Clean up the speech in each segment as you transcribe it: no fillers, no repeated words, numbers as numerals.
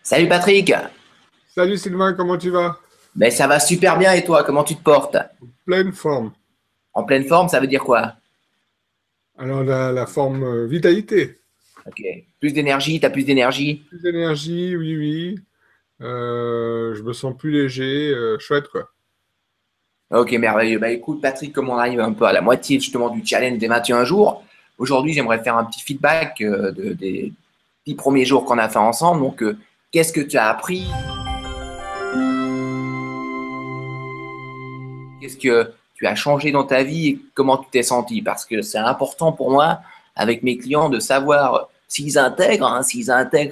Salut Patrick. Salut Sylvain, comment tu vas? Ben, ça va super bien et toi, comment tu te portes? Pleine forme. En pleine forme, ça veut dire quoi? Alors la forme vitalité, Ok. Plus d'énergie, t'as plus d'énergie? plus d'énergie, oui, oui. Je me sens plus léger, chouette quoi. Ok, merveilleux. Bah écoute Patrick, comme on arrive un peu à la moitié justement du challenge des 21 jours, aujourd'hui j'aimerais faire un petit feedback des 10 premiers jours qu'on a fait ensemble. Donc, qu'est-ce que tu as appris? Qu'est-ce que tu as changé dans ta vie et comment tu t'es senti? Parce que c'est important pour moi, avec mes clients, de savoir s'ils intègrent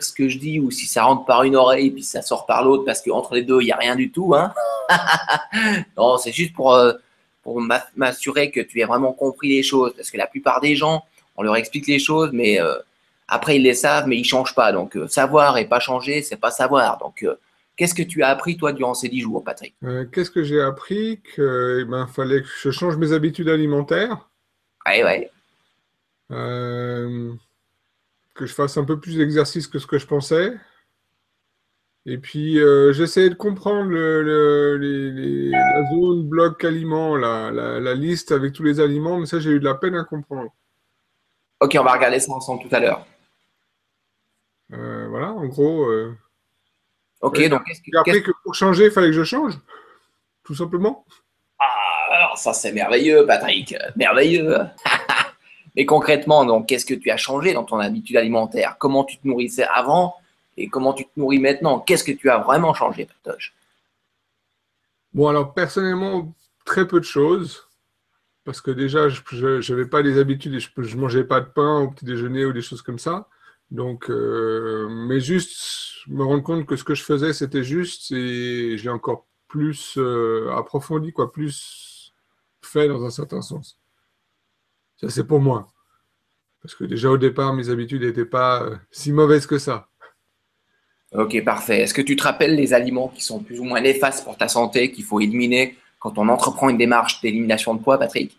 ce que je dis ou si ça rentre par une oreille puis ça sort par l'autre parce qu'entre les deux, il n'y a rien du tout, hein. Non, c'est juste pour m'assurer que tu aies vraiment compris les choses. Parce que la plupart des gens, on leur explique les choses, mais après, ils les savent, mais ils ne changent pas. Donc, savoir et pas changer, c'est pas savoir. Donc, qu'est-ce que tu as appris, toi, durant ces 10 jours, Patrick? Qu'est-ce que j'ai appris? Que, fallait que je change mes habitudes alimentaires, Ouais, ouais. euh, que je fasse un peu plus d'exercice que ce que je pensais. Et puis j'essayais de comprendre la zone bloc aliments, la liste avec tous les aliments, mais ça j'ai eu de la peine à comprendre. Ok, on va regarder ça ensemble tout à l'heure. Voilà, en gros. Ok, Ouais, donc j'ai appris que pour changer, il fallait que je change, tout simplement. Ah, alors ça c'est merveilleux, Patrick, merveilleux. Mais concrètement, donc, qu'est-ce que tu as changé dans ton habitude alimentaire? Comment tu te nourrissais avant et comment tu te nourris maintenant? Qu'est-ce que tu as vraiment changé, Patoche? Bon, alors personnellement, très peu de choses, parce que déjà, je n'avais pas les habitudes et je mangeais pas de pain au petit déjeuner ou des choses comme ça. Donc, mais juste me rendre compte que ce que je faisais, c'était juste et j'ai encore plus approfondi, quoi, plus fait dans un certain sens. Ça, c'est pour moi. Parce que déjà au départ, mes habitudes n'étaient pas si mauvaises que ça. Ok, parfait. Est-ce que tu te rappelles les aliments qui sont plus ou moins néfastes pour ta santé, qu'il faut éliminer quand on entreprend une démarche d'élimination de poids, Patrick?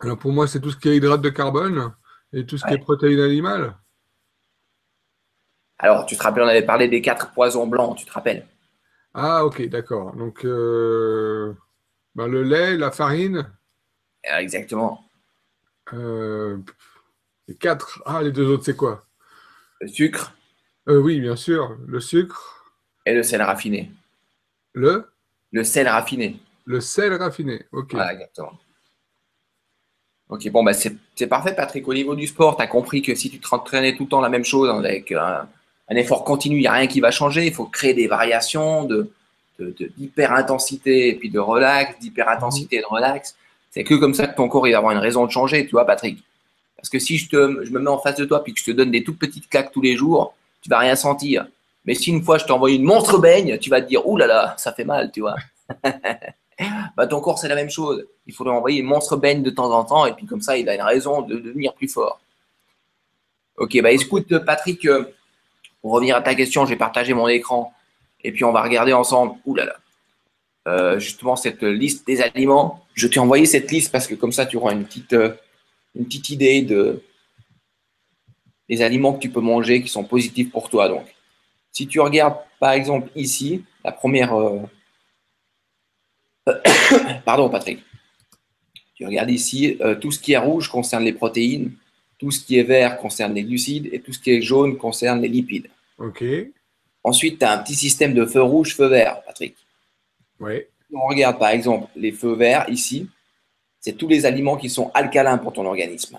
Alors pour moi, c'est tout ce qui est hydrate de carbone et tout ce qui est Ouais. protéines animales. Alors, tu te rappelles, on avait parlé des 4 poisons blancs, tu te rappelles? Ah, ok, d'accord. Donc, le lait, la farine, Exactement. euh, les quatre. Ah, les deux autres, c'est quoi? Le sucre Oui, bien sûr. Le sucre, et le sel raffiné. le, Le sel raffiné. le sel raffiné. Ok. Voilà, exactement. Ok, bon, bah c'est parfait, Patrick. Au niveau du sport, tu as compris que si tu te entraînais tout le temps la même chose avec un effort continu, il n'y a rien qui va changer. Il faut créer des variations d'hyper-intensité et puis de relax, Mhm. d'hyper-intensité et de relax. C'est que comme ça que ton corps il va avoir une raison de changer, tu vois, Patrick. Parce que si je me mets en face de toi puis que je te donne des toutes petites claques tous les jours, tu vas rien sentir. Mais si une fois je t'envoie une monstre baigne, tu vas te dire, ouh là là, ça fait mal, tu vois. Bah, ton corps, c'est la même chose. Il faut lui envoyer une monstre baigne de temps en temps, et puis comme ça, il a une raison de devenir plus fort. Ok, bah écoute, Patrick, pour revenir à ta question, j'ai partagé mon écran, et puis on va regarder ensemble, ouh là là, justement cette liste des aliments. Je t'ai envoyé cette liste parce que comme ça, tu auras une petite idée des aliments que tu peux manger qui sont positifs pour toi. Donc, si tu regardes, par exemple, ici, la première, pardon, Patrick. Tu regardes ici, tout ce qui est rouge concerne les protéines, tout ce qui est vert concerne les glucides et tout ce qui est jaune concerne les lipides. Ok. Ensuite, tu as un petit système de feu rouge, feu vert, Patrick. Ouais. Si on regarde par exemple les feux verts ici, c'est tous les aliments qui sont alcalins pour ton organisme.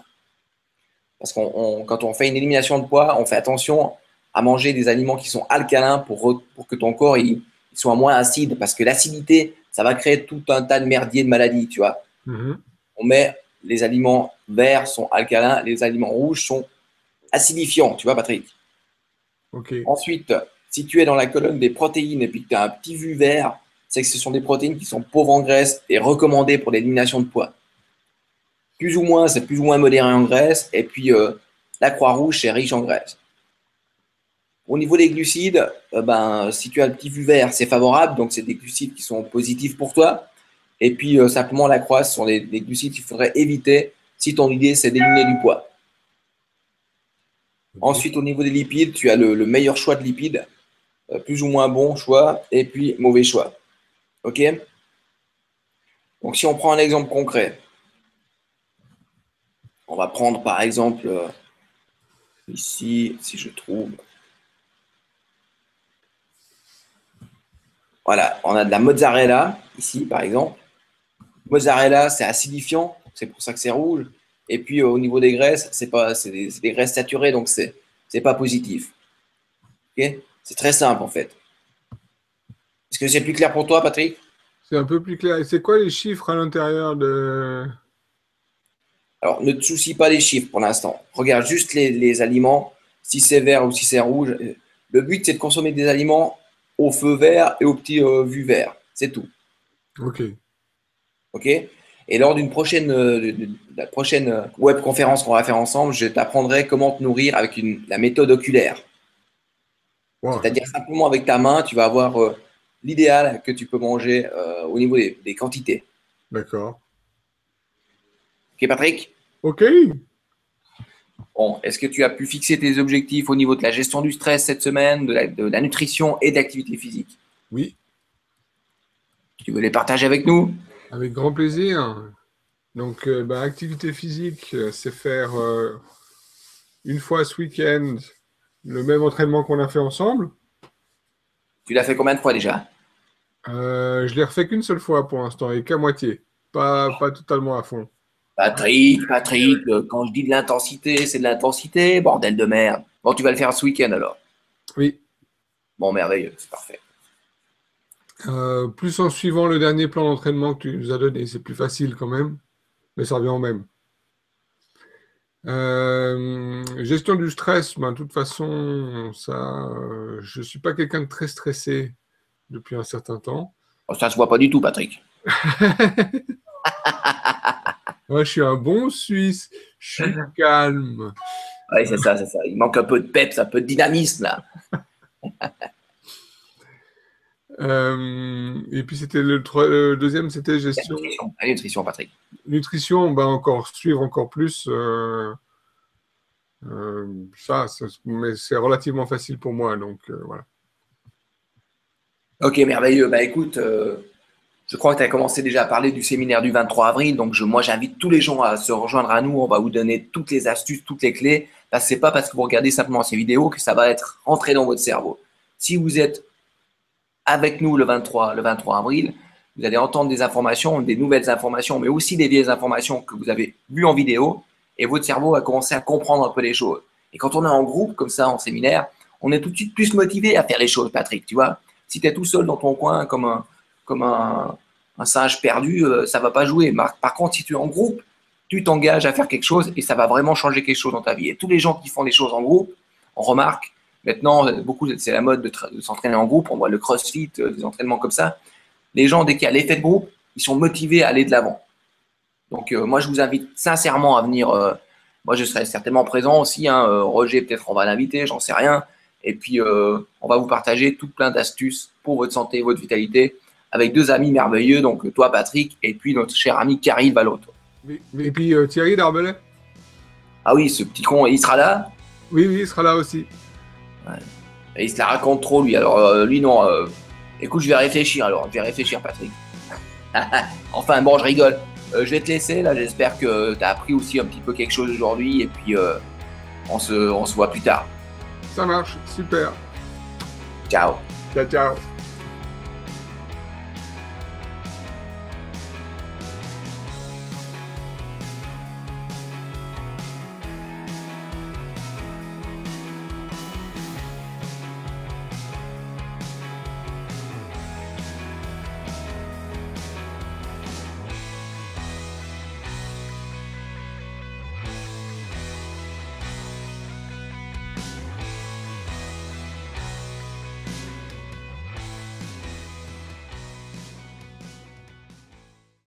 Parce qu'on quand on fait une élimination de poids, on fait attention à manger des aliments qui sont alcalins pour que ton corps il soit moins acide. Parce que l'acidité, ça va créer tout un tas de merdiers de maladies, tu vois. Mhm. On met les aliments verts sont alcalins, les aliments rouges sont acidifiant, tu vois, Patrick. Ok. Ensuite, si tu es dans la colonne des protéines et puis que tu as un petit vu vert, c'est que ce sont des protéines qui sont pauvres en graisse et recommandées pour l'élimination de poids. Plus ou moins, c'est plus ou moins modéré en graisse. Et puis, la Croix-Rouge, c'est riche en graisse. Au niveau des glucides, si tu as le petit vu vert, c'est favorable. Donc, c'est des glucides qui sont positifs pour toi. Et puis, simplement, la croix, ce sont des glucides qu'il faudrait éviter si ton idée, c'est d'éliminer du poids. Ok. Ensuite, au niveau des lipides, tu as le meilleur choix de lipides. plus ou moins bon choix et puis mauvais choix. OK? Donc, si on prend un exemple concret, on va prendre par exemple ici, si je trouve. Voilà, on a de la mozzarella ici, par exemple. Mozzarella, c'est acidifiant, c'est pour ça que c'est rouge. Et puis au niveau des graisses, c'est des graisses saturées, donc c'est pas positif. Ok? C'est très simple en fait. Est-ce que c'est plus clair pour toi, Patrick? C'est un peu plus clair. Et c'est quoi les chiffres à l'intérieur de… Alors, ne te soucie pas des chiffres pour l'instant. Regarde juste les aliments, si c'est vert ou si c'est rouge. Le but, c'est de consommer des aliments au feu vert et au petit vue vert. C'est tout. Ok. OK? Et lors d'une prochaine, de la prochaine webconférence qu'on va faire ensemble, je t'apprendrai comment te nourrir avec la méthode oculaire. Wow. C'est-à-dire simplement avec ta main, tu vas avoir l'idéal que tu peux manger au niveau des quantités. D'accord. OK, Patrick? Ok. Bon, est-ce que tu as pu fixer tes objectifs au niveau de la gestion du stress cette semaine, de la nutrition et de l'activité physique? Oui, Tu veux les partager avec nous? avec grand plaisir. Donc, activité physique, c'est faire une fois ce week-end le même entraînement qu'on a fait ensemble. Tu l'as fait combien de fois déjà? Je l'ai refait qu'une seule fois pour l'instant et qu'à moitié, pas totalement à fond. Patrick, quand je dis de l'intensité, c'est de l'intensité, bordel de merde. Bon, tu vas le faire ce week-end alors. Oui, Bon, merveilleux, c'est parfait. plus en suivant le dernier plan d'entraînement que tu nous as donné, c'est plus facile quand même, mais ça revient au même. Gestion du stress, de toute façon, ça, je suis pas quelqu'un de très stressé depuis un certain temps. Oh, ça se voit pas du tout, Patrick. Moi, je suis un bon Suisse, je suis calme. Oui, c'est ça, c'est ça. Il manque un peu de peps, un peu de dynamisme là. Et puis c'était le deuxième, c'était gestion. La nutrition, Patrick. Nutrition, suivre encore plus. Mais c'est relativement facile pour moi, donc voilà. Ok, merveilleux. Bah écoute, je crois que tu as commencé déjà à parler du séminaire du 23 avril. Donc moi, j'invite tous les gens à se rejoindre à nous. On va vous donner toutes les astuces, toutes les clés. Parce que c'est pas parce que vous regardez simplement ces vidéos que ça va être rentré dans votre cerveau. Si vous êtes avec nous le 23 avril, vous allez entendre des informations, des nouvelles informations, mais aussi des vieilles informations que vous avez vues en vidéo. Et votre cerveau va commencer à comprendre un peu les choses. Et quand on est en groupe, comme ça, en séminaire, on est tout de suite plus motivé à faire les choses, Patrick, tu vois. Si tu es tout seul dans ton coin comme un singe perdu, ça ne va pas jouer. Par contre, si tu es en groupe, tu t'engages à faire quelque chose et ça va vraiment changer quelque chose dans ta vie. Et tous les gens qui font les choses en groupe, on remarque, maintenant, beaucoup, c'est la mode de s'entraîner en groupe. On voit le crossfit, des entraînements comme ça. Les gens, dès qu'il y a l'effet de groupe, ils sont motivés à aller de l'avant. Donc, moi, je vous invite sincèrement à venir. Moi, je serai certainement présent aussi. Roger, peut-être, on va l'inviter, j'en sais rien. Et puis, on va vous partager tout plein d'astuces pour votre santé, votre vitalité, avec deux amis merveilleux. Donc, toi, Patrick, et puis notre cher ami Caril Valotto. Et puis Thierry Darbellet. Ah oui, ce petit con, il sera là? Oui, il sera là aussi. Ouais. Et il se la raconte trop, lui. Alors, lui, non. Écoute, je vais réfléchir alors. Je vais réfléchir, Patrick. Enfin, bon, je rigole. Je vais te laisser là, j'espère que tu as appris aussi un petit peu quelque chose aujourd'hui et puis on se voit plus tard. Ça marche, super. Ciao. Ciao, ciao.